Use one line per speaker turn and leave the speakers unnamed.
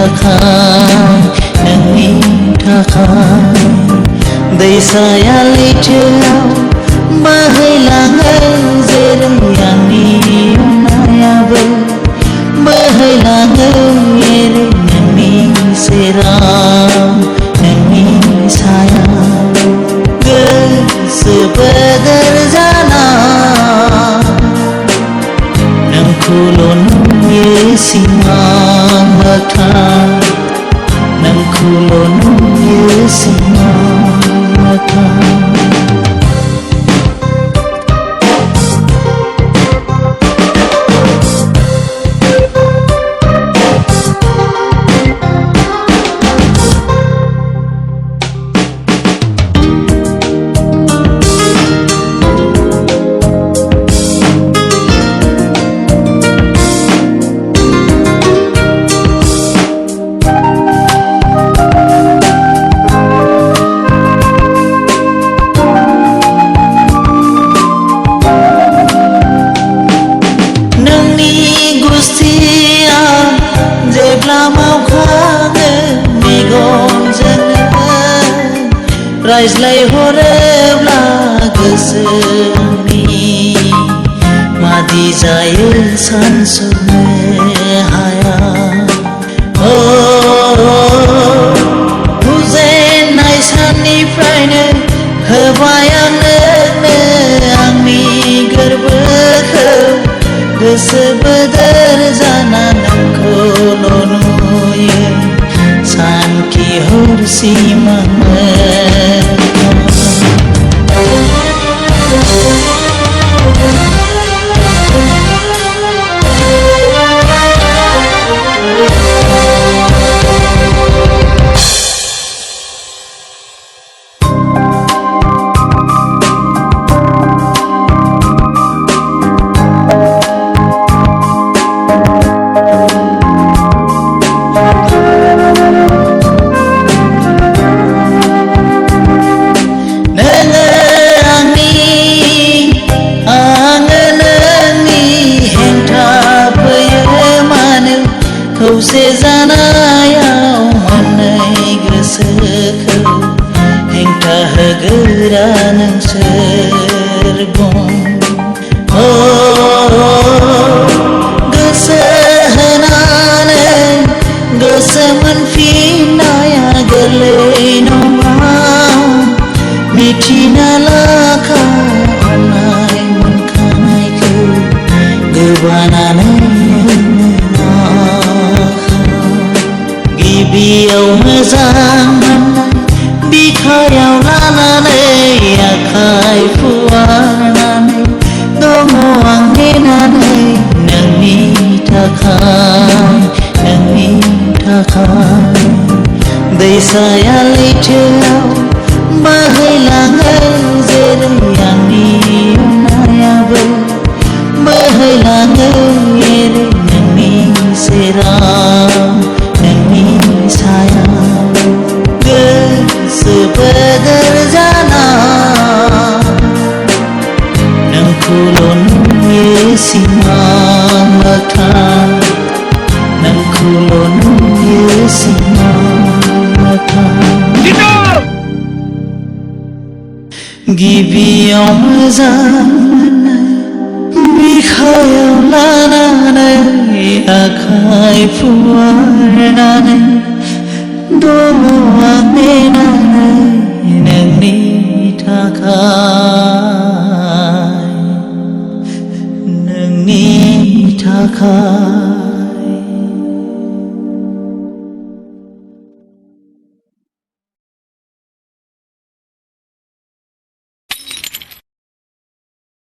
थाखाय नोंनि थाखाय दै साया लैथोआव बोहैलाङो जेरै आंनि अननायाबो बोहैलाङो एरै नोंनि सेराव नोंनि साया गोसो बोदोर जाना नोंखौल' नुयो सिमां मोगथां नोंखौल' नुयो सिमां मोगथां रायज्लायहरोब्ला गोसोनि मादि जायो सानस'नो हाया बुजेननाय साननिफ्रायनो होबाय आं नोंनो आंनि गोरबोखौ गोसो बोदोर जाना नोंखौल' नुयो सानखि हरसिमां खौसे जानायाव मोननाय गोसोखौ हेंथा होग्रा नोंसोर बुं गोसो होनानै गोसो मोनफिननाया गोरलै नङा मिथिना लाखा अननाय मोनखानायखौ गोबानानै गिबियाव मोजां मोननाय बिखायाव लानानै आखाइ फुवारनानै दङ आं नेनानै नोंनि थाखाय दै साया लैथोआव बोहैलाङो जेरै आंनि अननायाबो बोहैलाङो एरै नोंनि सेराव नोंनि साया गोसो बोदोर जाना नोंखौल' नुयो सिमां मोगथां नोंखौल' नुयो सिमां मोगथां गिबियाव मोजां बिखायाव लानानै आखाइ फुवारनानै दङ आं नेनानै नोंनि थाखाय